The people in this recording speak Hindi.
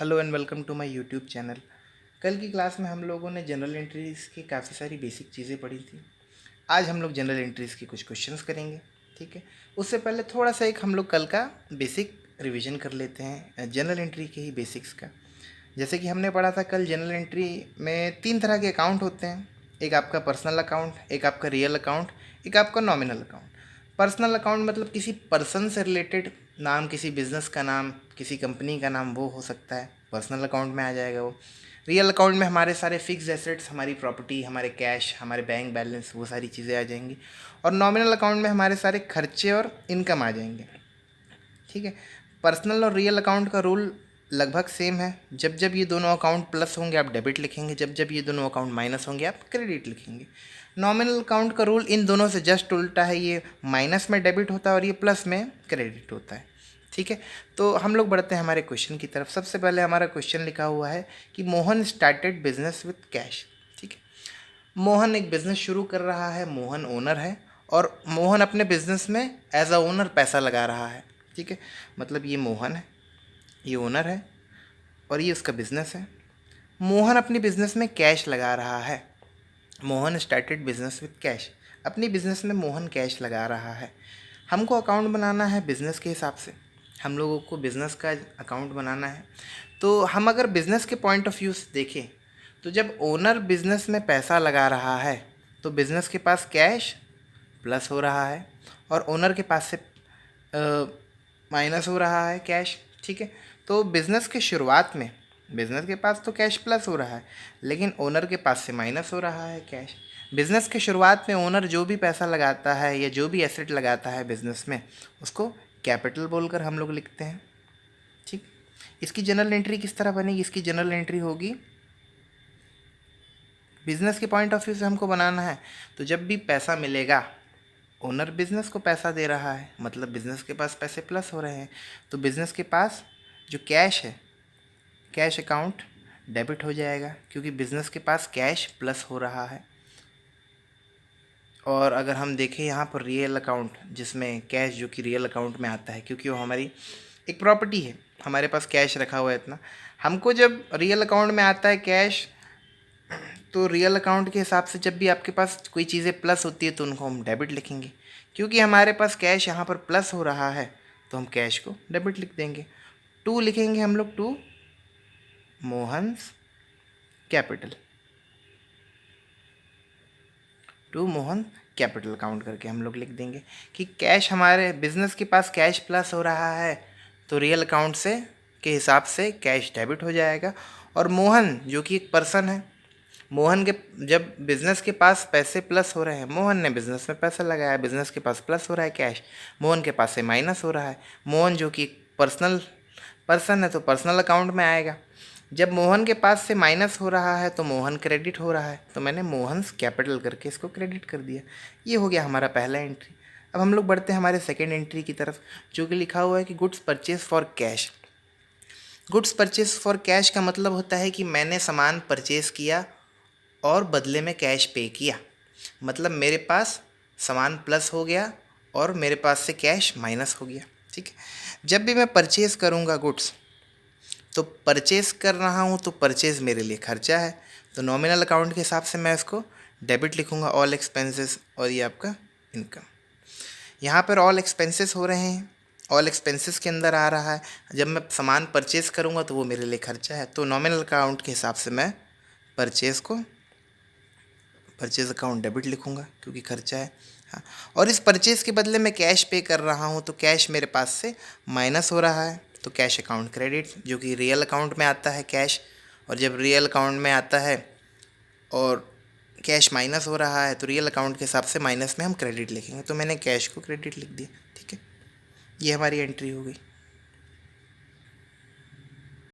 Hello and welcome to my YouTube channel. कल की क्लास में हम लोगों ने जनरल एंट्रीज़ की काफ़ी सारी बेसिक चीज़ें पढ़ी थी। आज हम लोग जनरल एंट्रीज़ की कुछ क्वेश्चंस करेंगे, ठीक है। उससे पहले थोड़ा सा एक हम लोग कल का बेसिक रिवीजन कर लेते हैं जनरल एंट्री के ही बेसिक्स का। जैसे कि हमने पढ़ा था कल, जनरल एंट्री में 3 तरह के अकाउंट होते हैं। एक आपका पर्सनल अकाउंट, एक आपका रियल अकाउंट, एक आपका नॉमिनल अकाउंट। पर्सनल अकाउंट मतलब किसी पर्सन से रिलेटेड नाम, किसी बिजनेस का नाम, किसी कंपनी का नाम, वो हो सकता है, पर्सनल अकाउंट में आ जाएगा वो। रियल अकाउंट में हमारे सारे फिक्स एसेट्स, हमारी प्रॉपर्टी, हमारे कैश, हमारे बैंक बैलेंस, वो सारी चीज़ें आ जाएंगी। और नॉमिनल अकाउंट में हमारे सारे खर्चे और इनकम आ जाएंगे, ठीक है। पर्सनल और रियल अकाउंट का रूल लगभग सेम है। जब जब ये दोनों अकाउंट प्लस होंगे आप डेबिट लिखेंगे, जब जब ये दोनों अकाउंट माइनस होंगे आप क्रेडिट लिखेंगे। नॉमिनल अकाउंट का रूल इन दोनों से जस्ट उल्टा है, ये माइनस में डेबिट होता है और ये प्लस में क्रेडिट होता है, ठीक है। तो हम लोग बढ़ते हैं हमारे क्वेश्चन की तरफ। सबसे पहले हमारा क्वेश्चन लिखा हुआ है कि Mohan started business with cash, ठीक है। मोहन एक बिजनेस शुरू कर रहा है, मोहन ओनर है और मोहन अपने बिजनेस में एज अ ओनर पैसा लगा रहा है, ठीक है। मतलब ये मोहन है, ये ओनर है और ये उसका बिजनेस है। मोहन अपनी बिजनेस में कैश लगा रहा है। Mohan started business with cash. अपनी बिजनेस में मोहन कैश लगा रहा है। हमको अकाउंट बनाना है बिजनेस के हिसाब से, हम लोगों को बिजनेस का अकाउंट बनाना है। तो हम अगर बिजनेस के पॉइंट ऑफ व्यू से देखें तो जब ओनर बिजनेस में पैसा लगा रहा है तो बिजनेस के पास कैश प्लस हो रहा है और ओनर के पास से माइनस हो रहा है कैश, ठीक है। तो बिज़नेस के शुरुआत में बिज़नेस के पास तो कैश प्लस हो रहा है, लेकिन ओनर के पास से माइनस हो रहा है कैश। बिज़नेस के शुरुआत में ओनर जो भी पैसा लगाता है या जो भी एसेट लगाता है बिज़नेस में, उसको कैपिटल बोलकर हम लोग लिखते हैं, ठीक। इसकी जनरल एंट्री किस तरह बनेगी? इसकी जनरल एंट्री होगी, बिज़नेस के पॉइंट ऑफ व्यू से हमको बनाना है तो जब भी पैसा मिलेगा, ओनर बिजनेस को पैसा दे रहा है मतलब बिजनेस के पास पैसे प्लस हो रहे हैं, तो बिजनेस के पास जो कैश है, कैश अकाउंट डेबिट हो जाएगा क्योंकि बिजनेस के पास कैश प्लस हो रहा है। और अगर हम देखें यहाँ पर रियल अकाउंट, जिसमें कैश जो कि रियल अकाउंट में आता है क्योंकि वो हमारी एक प्रॉपर्टी है, हमारे पास कैश रखा हुआ है इतना। हमको जब रियल अकाउंट में आता है कैश, तो रियल अकाउंट के हिसाब से जब भी आपके पास कोई चीज़ें प्लस होती है तो उनको हम डेबिट लिखेंगे। क्योंकि हमारे पास कैश यहाँ पर प्लस हो रहा है तो हम कैश को डेबिट लिख देंगे। टू लिखेंगे हम लोग, टू मोहन्स capital, two Mohan capital count करके हम लोग लिख देंगे कि कैश, हमारे बिजनेस के पास कैश प्लस हो रहा है तो रियल अकाउंट से के हिसाब से कैश डेबिट हो जाएगा। और मोहन जो कि एक पर्सन है, मोहन के जब बिजनेस के पास पैसे प्लस हो रहे हैं, मोहन ने बिजनेस में पैसा लगाया, बिजनेस के पास प्लस हो रहा है कैश, मोहन के पास से माइनस हो रहा है। मोहन जो कि पर्सनल पर्सन है तो पर्सनल अकाउंट में आएगा। जब मोहन के पास से माइनस हो रहा है तो मोहन क्रेडिट हो रहा है, तो मैंने मोहन्स कैपिटल करके इसको क्रेडिट कर दिया। ये हो गया हमारा पहला एंट्री। अब हम लोग बढ़ते हैं हमारे सेकेंड एंट्री की तरफ, जो कि लिखा हुआ है कि goods purchase for cash. Goods purchase for cash का मतलब होता है कि मैंने सामान परचेज किया और बदले में कैश पे किया। मतलब मेरे पास सामान प्लस हो गया और मेरे पास से कैश माइनस हो गया, ठीक है। जब भी मैं परचेज़ करूँगा गुड्स, तो परचेज़ कर रहा हूँ तो परचेज़ मेरे लिए खर्चा है, तो नॉमिनल अकाउंट के हिसाब से मैं इसको डेबिट लिखूँगा, ऑल एक्सपेंसेस, और ये आपका इनकम। यहाँ पर ऑल एक्सपेंसेस हो रहे हैं, ऑल एक्सपेंसेस के अंदर आ रहा है। जब मैं सामान परचेज़ करूँगा तो वो मेरे लिए खर्चा है, तो नॉमिनल अकाउंट के हिसाब से मैं परचेज़ अकाउंट डेबिट लिखूँगा क्योंकि खर्चा है। हाँ, और इस परचेज़ के बदले मैं कैश पे कर रहा हूँ तो कैश मेरे पास से माइनस हो रहा है, तो कैश अकाउंट क्रेडिट, जो कि रियल अकाउंट में आता है कैश। और जब रियल अकाउंट में आता है और कैश माइनस हो रहा है तो रियल अकाउंट के हिसाब से माइनस में हम क्रेडिट लिखेंगे, तो मैंने कैश को क्रेडिट लिख दिया, ठीक है। ये हमारी एंट्री हो गई।